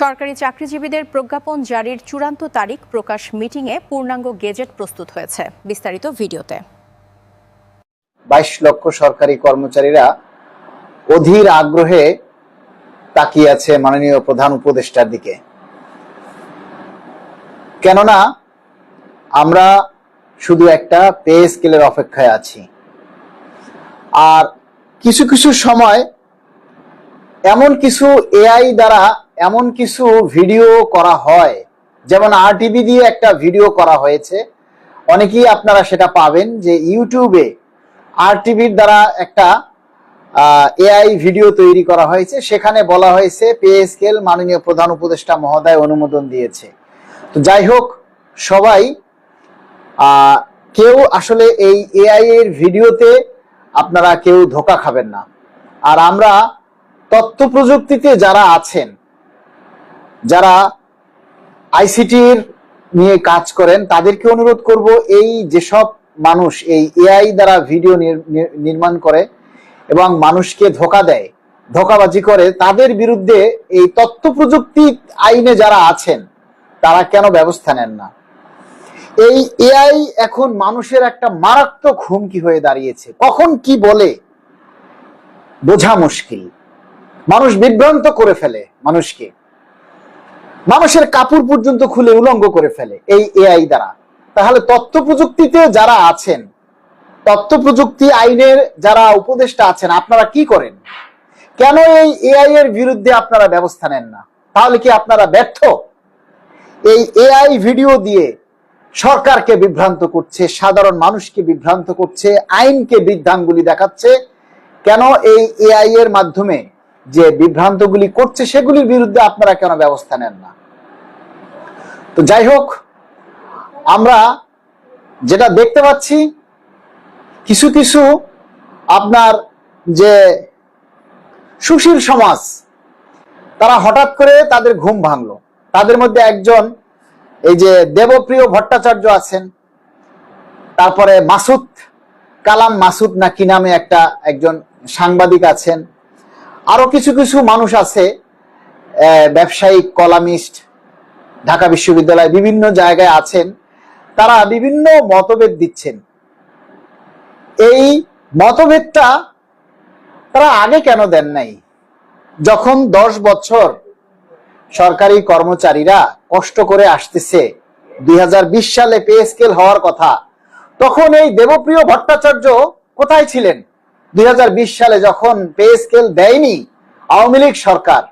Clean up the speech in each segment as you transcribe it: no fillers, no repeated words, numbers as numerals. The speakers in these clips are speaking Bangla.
সরকারি চাকরিজীবীদের প্রজ্ঞাপন জারির চূড়ান্ত তারিখ প্রকাশ মিটিংয়ে পূর্ণাঙ্গ গেজেট প্রস্তুত হয়েছে। বিস্তারিত ভিডিওতে। 22 লক্ষ সরকারি কর্মচারীরা অধীর আগ্রহে তাকিয়ে আছে মাননীয় প্রধান উপদেষ্টার দিকে। কেননা আমরা শুধু একটা পে স্কেলের অপেক্ষায় আছি। আর কিছু কিছু সময় এমন কিছু এআই দ্বারা এমন কিছু ভিডিও করা হয়, যেমন আরটিভি দিয়ে একটা ভিডিও করা হয়েছে, অনেকেই আপনারা সেটা পাবেন যে ইউটিউবে আরটিভির দ্বারা একটা এআই ভিডিও তৈরি করা হয়েছে। সেখানে বলা হয়েছে পে স্কেল মাননীয় প্রধান উপদেষ্টা মহোদয় অনুমোদন দিয়েছে। তো যাই হোক, সবাই কেউ আসলে এই এআই এর ভিডিওতে আপনারা কেউ ধোঁকা খাবেন না। আর আমরা তথ্য প্রযুক্তিতে যারা আছেন, যারা আইসিটির নিয়ে কাজ করেন, তাদেরকে অনুরোধ করব, এই যেসব মানুষ এই এআই দ্বারা ভিডিও নির্মাণ করে এবং মানুষকে ধোঁকা দেয়, ধোঁকাবাজি করে, তাদের বিরুদ্ধে এই তথ্য প্রযুক্তি আইনে যারা আছেন তারা কেন ব্যবস্থা নেন না? এই এআই এখন মানুষের একটা মারাত্মক হুমকি হয়ে দাঁড়িয়েছে। কখন কি বলে বোঝা মুশকিল। মানুষ বিভ্রান্ত করে ফেলে মানুষকে, মানুষের কাপড় পর্যন্ত খুলে উলঙ্গ করে ফেলে এই এআই দ্বারা। তাহলে তথ্য প্রযুক্তিতে যারা আছেন, তথ্য প্রযুক্তি আইনের যারা উপদেষ্টা আছেন, আপনারা কি করেন? কেন এই এআই এর বিরুদ্ধে আপনারা ব্যবস্থা নেন না? তাহলে কি আপনারা ব্যর্থ? এই এআই ভিডিও দিয়ে সরকারকে বিভ্রান্ত করছে, সাধারণ মানুষকে বিভ্রান্ত করছে, আইনকে বৃদ্ধাঙ্গুলি দেখাচ্ছে। কেন এই এআই এর মাধ্যমে যে বিভ্রান্তগুলি করছে সেগুলির বিরুদ্ধে আপনারা কেন ব্যবস্থা নেন না? তো যাই হোক, আমরা যেটা দেখতে পাচ্ছি, কিছু কিছু আপনার যে সুশীল সমাজ, তারা হঠাৎ করে তাদের ঘুম ভাঙলো। তাদের মধ্যে একজন এই যে দেবপ্রিয় ভট্টাচার্য আছেন, তারপরে মাসুদ কালাম মাসুদ না কি নামে একজন সাংবাদিক আছেন, আরো কিছু কিছু মানুষ আছে, ব্যবসায়িক কলামিস্ট, ঢাকা বিশ্ববিদ্যালয় বিভিন্ন জায়গায় আছেন। তারা বিভিন্ন মতভেদ দিচ্ছেন। এই মতভেদটা তারা আগে কেন দেন নাই? যখন 10 বছর সরকারি কর্মচারীরা কষ্ট করে আসতেছে, 2020 সালে পে স্কেল হওয়ার কথা, তখন এই দেবপ্রিয় ভট্টাচার্য কোথায় ছিলেন? 2020 সালে যখন পে স্কেল দেয়নি আওয়ামী লীগ সরকার,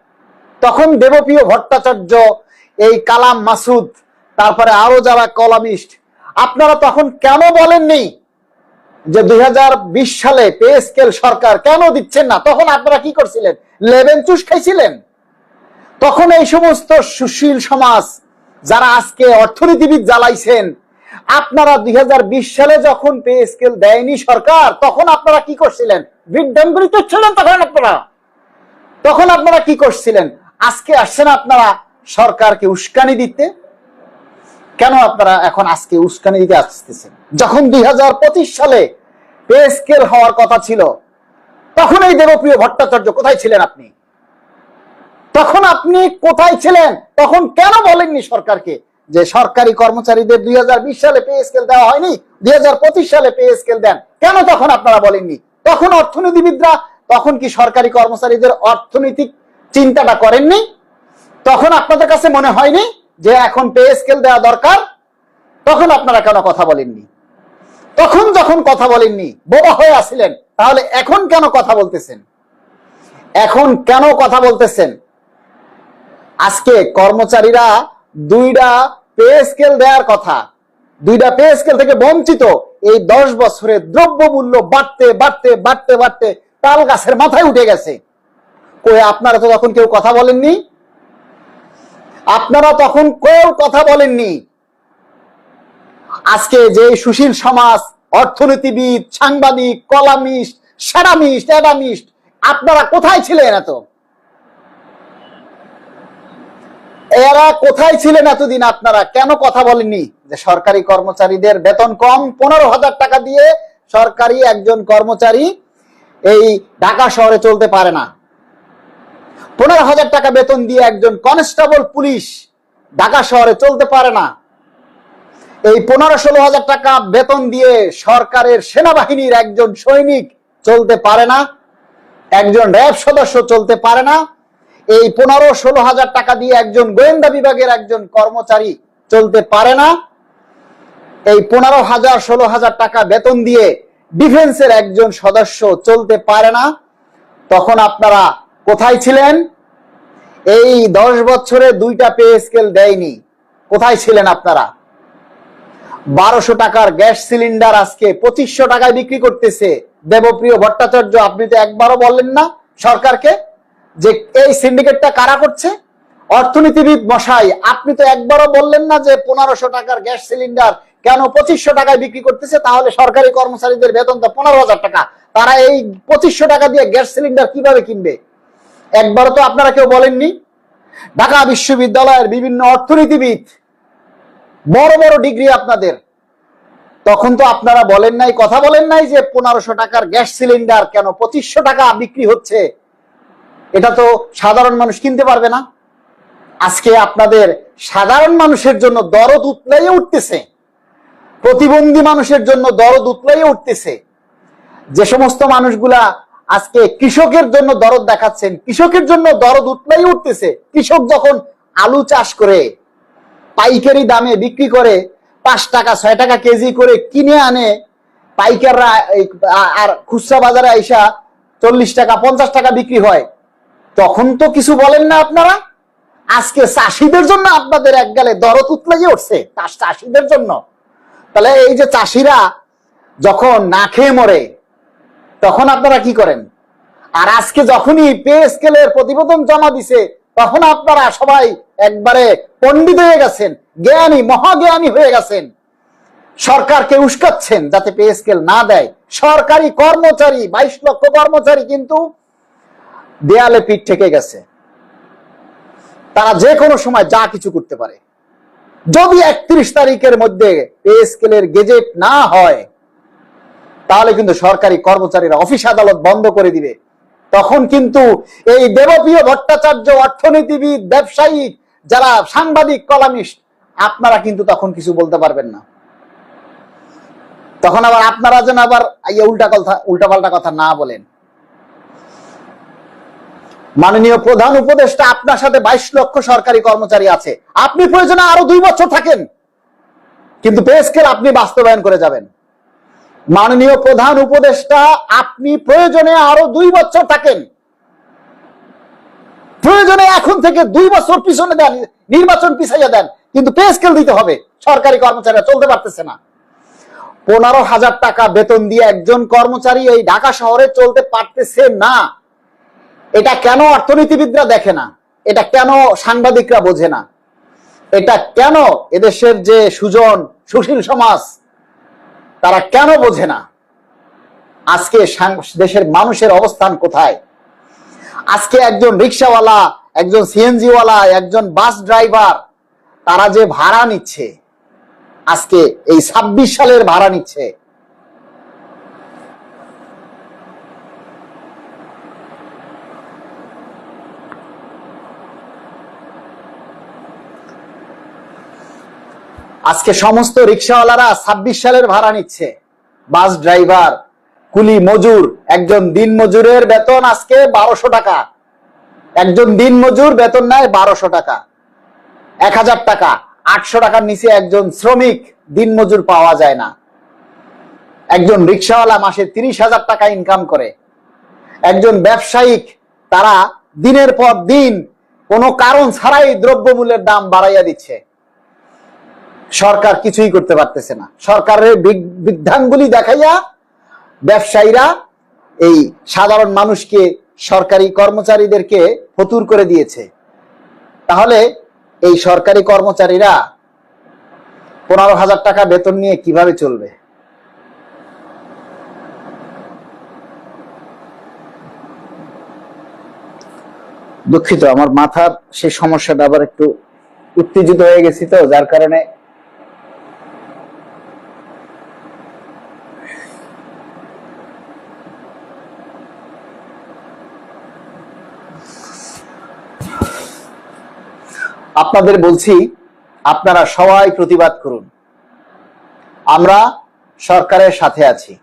তখন দেবপ্রিয় ভট্টাচার্য, এই কালাম মাসুদ, তারপরে আরো যারা কলামিস্ট, আপনারা তখন কেন বলেননি যে 2020 সালে পে স্কেল সরকার কেন দিচ্ছেন না? তখন আপনারা কি করছিলেন? লেবেন চুষ খাইছিলেন। তখন এই সমস্ত সুশীল সমাজ যারা আজকে অর্থনীতিবিদ জ্বালাইছেন, আপনারা 2020 সালে যখন পে স্কেল দেয়নি সরকার, তখন আপনারা কি করছিলেন? বিভ্রান্ত ছিলেন। তখন আপনারা কি করছিলেন? আজকে আসছেন আপনারা সরকারকে উস্কানি দিতে। কেন আপনারা এখন আজকে উস্কানি দিতে আসতেছেন? যখন 2025 সালে পে স্কেল হওয়ার কথা ছিল, তখন এই দেবপ্রিয় ভট্টাচার্য কোথায় ছিলেন? তখন আপনি কোথায় ছিলেন? তখন কেন বলেননি সরকারকে যে সরকারি কর্মচারীদের 2020 সালে পে স্কেল দেওয়া হয়নি, 2025 সালে পে স্কেল দেন? কেন তখন আপনারা বলেননি? তখন অর্থনীতিবিদরা তখন কি সরকারি কর্মচারীদের অর্থনৈতিক চিন্তাটা করেননি? তখন আপনাদের কাছে মনে হয়নি যে এখন পে স্কেল দেওয়া দরকার? তখন আপনারা কেন কথা বলেননি? তখন যখন কথা বলেননি, বোবা হয়ে আসছিলেন, তাহলে এখন কেন কথা বলতেছেন? এখন কেন কথা বলতেছেন? আজকে কর্মচারীরা 2টা পে স্কেল দেওয়ার কথা, 2টা পে স্কেল থেকে বঞ্চিত। এই 10 বছরে দ্রব্য মূল্য বাড়তে বাড়তে বাড়তে বাড়তে তাল গাছের মাথায় উঠে গেছে। কই আপনারা তো তখন কেউ কথা বলেননি? আপনারা তখন কেউ কথা বলেননি। আজকে যে সুশীল সমাজ, অর্থনীতিবিদ, সাংবাদিক, কলামিস্ট, স্যারামিস্ট, অ্যাডামিস্ট, আপনারা কোথায় ছিলেন? এরা কোথায় ছিলেন এতদিন? আপনারা কেন কথা বলেননি যে সরকারি কর্মচারীদের বেতন কম? 15,000 টাকা দিয়ে সরকারি একজন কর্মচারী এই ঢাকা শহরে চলতে পারে না। 15,000 টাকা বেতন দিয়ে একজন কনস্টেবল পুলিশ ঢাকা শহরে চলতে পারে না। এই 15-16 হাজার টাকা বেতন দিয়ে সরকারের সেনাবাহিনীর একজন সৈনিক চলতে পারে না, একজন র্যাব সদস্য চলতে পারে না। এই 15-16 হাজার টাকা দিয়ে একজন গোয়েন্দা বিভাগের একজন কর্মচারী চলতে পারে না। এই 15,000-16,000 টাকা বেতন দিয়ে ডিফেন্সের একজন সদস্য চলতে পারে না। তখন আপনারা কোথায় ছিলেন? এই 10 বছরে 2টা পে স্কেল দেয়নি, কোথায় ছিলেন আপনারা? 1200 টাকার গ্যাস সিলিন্ডার আজকে 2500 টাকায় বিক্রি করতেছে দেবপ্রিয় ভট্টাচার্য। আপনি তো একবারও বললেন না সরকারকে যে এই সিন্ডিকেটটা কারা করছে? অর্থনীতিবিদ মশাই, আপনি তো একবারও বললেন না যে 1500 টাকার গ্যাস সিলিন্ডার কেন 2500 টাকায় বিক্রি করতেছে? তাহলে সরকারি কর্মচারীদের বেতন তো 15,000 টাকা, তারা এই 2500 টাকা দিয়ে গ্যাস সিলিন্ডার কিভাবে কিনবে? একবারও তো আপনারা কেউ বলেননি। ঢাকা বিশ্ববিদ্যালয়ের বিভিন্ন অর্থনীতিবিদ, বড় বড় ডিগ্রি আপনাদের, তখন তো আপনারা বলেন নাই, কথা বলেন নাই যে 1500 টাকার গ্যাস সিলিন্ডার কেন 2500 টাকা বিক্রি হচ্ছে, এটা তো সাধারণ মানুষ কিনতে পারবে না। আজকে আপনাদের সাধারণ মানুষের জন্য দরদ উতলাইয়ে উঠতেছে, প্রতিবন্ধী মানুষের জন্য দরদ উতলাইয়ে উঠতেছে। যে সমস্ত মানুষগুলা আজকে কৃষকের জন্য দরদ দেখাচ্ছেন, কৃষকের জন্য দরদ উতলাইয়ে উঠতেছে। কৃষক যখন আলু চাষ করে পাইকারি দামে বিক্রি করে 5 টাকা 6 টাকা কেজি করে কিনে আনে পাইকাররা, আর খুচরা বাজারে আইসা 40 টাকা 50 টাকা বিক্রি হয়, তখন তো কিছু বলেন না আপনারা। আজকে চাষিদের জন্য আপনাদের এক গালে দরদ উতলাইয়ে উঠছে, চাষিদের জন্য। তাহলে এই যে চাষিরা যখন না খেয়ে মরে তখন আপনারা কি করেন? আর আজকে যখনই পে স্কেলের প্রতিবেদন জমা দিছে তখন আপনারা সবাই একবারে পণ্ডিত হয়ে গেছেন, জ্ঞানী মহাজ্ঞানী হয়ে গেছেন, সরকারকে উস্কাচ্ছেন যাতে পে স্কেল না দেয়। সরকারি কর্মচারী 22 লক্ষ কর্মচারী কিন্তু দেয়ালে পিঠ ঠেকে গেছে। তারা যে কোনো সময় যা কিছু করতে পারে। যদি 31 তারিখের মধ্যে পে স্কেলের গেজেট না হয় তাহলে কিন্তু সরকারি কর্মচারীরা অফিস আদালত বন্ধ করে দিবে। তখন কিন্তু এই দেবপ্রিয় ভট্টাচার্য, অর্থনীতিবিদ, ব্যবসায়ী, যারা সাংবাদিক, কলামিস্ট, আপনারা কিন্তু তখন কিছু বলতে পারবেন না। তখন আবার আপনারা যেন আবার উল্টাপাল্টা কথা না বলেন। মাননীয় প্রধান উপদেষ্টা, আপনার সাথে 22 লক্ষ সরকারি কর্মচারী আছে, আপনি প্রয়োজনে আরো 2 বছর থাকেন, কিন্তু পে স্কেল আপনি বাস্তবায়ন করে যাবেন। মাননীয় প্রধান উপদেষ্টা, আপনি প্রয়োজনে আরো 2 বছর থাকেন, প্রয়োজনে এখন থেকে 2 বছর পিছনে দেন, নির্বাচন পিছাইয়া দেন, কিন্তু পে স্কেল দিতে হবে। সরকারি কর্মচারীরা চলতে পারতেছে না। 15,000 টাকা বেতন দিয়ে একজন কর্মচারী এই ঢাকা শহরে চলতে পারতেছে না। এটা কেন অর্থনীতিবিদরা দেখে না? এটা কেন সাংবাদিকরা বোঝে না? এটা কেন এদেশের যে সুজন সুশীল সমাজ তারা কেন বোঝে না? আজকে দেশের মানুষের অবস্থান কোথায়? আজকে একজন রিক্সাওয়ালা, একজন সিএনজি ওয়ালা, একজন বাস ড্রাইভার, তারা যে ভাড়া নিচ্ছে, আজকে এই 26 সালের ভাড়া নিচ্ছে, আজকে সমস্ত রিক্সাওয়ালারা 26 সালের ভাড়া নিচ্ছে। বাস ড্রাইভার, কুলি মজুর, একজন দিন মজুরের বেতন আজকে 1200 টাকা। একজন দিন মজুর বেতন নেয় 1200 টাকা, 1000 টাকা। 800 টাকার নিচে একজন শ্রমিক দিন মজুর পাওয়া যায় না। একজন রিক্সাওয়ালা মাসে 30,000 টাকা ইনকাম করে। একজন ব্যবসায়িক, তারা দিনের পর দিন কোনো কারণ ছাড়াই দ্রব্যমূল্যের দাম বাড়াইয়া দিচ্ছে। সরকার কিছুই করতে পারতেছে না। সরকারের বৃদ্ধাঙ্গুলি দেখাইয়া ব্যবসায়ীরা এই সাধারণ মানুষকে, সরকারি কর্মচারীদেরকে ফতুর করে দিয়েছে। তাহলে এই সরকারি কর্মচারীরা 15,000 টাকা বেতন নিয়ে কিভাবে চলবে? দুঃখিত, আমার মাথার সেই সমস্যাটা আবার একটু উত্তেজিত হয়ে গেছি, তো যার কারণে আপনাদের বলছি, আপনারা সবাই প্রতিবাদ করুন। আমরা সরকারের সাথে আছি,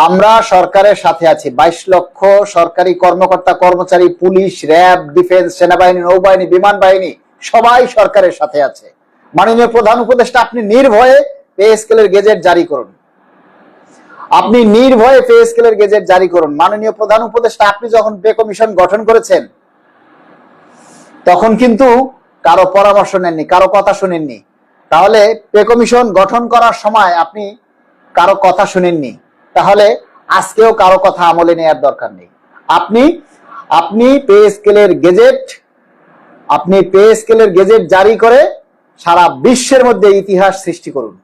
আমরা সরকারের সাথে আছি। 22 লক্ষ সরকারি কর্মকর্তা কর্মচারী, পুলিশ, র্যাব, ডিফেন্স, সেনাবাহিনী, নৌবাহিনী, বিমান বাহিনী সবাই সরকারের সাথে আছে। মাননীয় প্রধান উপদেষ্টা, আপনি নির্ভয়ে পে স্কেলের গেজেট জারি করুন। আপনি নির্ভয়ে পে স্কেলের গেজেট জারি করুন। মাননীয় প্রধান উপদেষ্টা, আপনি যখন পে কমিশন গঠন করেছেন তখন কিন্তু কারো পরামর্শ নেননি, কারো কথা শুনেননি। তাহলে পে কমিশন গঠন করার সময় আপনি কারো কথা শুনেননি, তাহলে আজকেও কারো কথা আমলে নেওয়ার দরকার নেই। আপনি পে স্কেলের গেজেট জারি করে সারা বিশ্বের মধ্যে ইতিহাস সৃষ্টি করুন।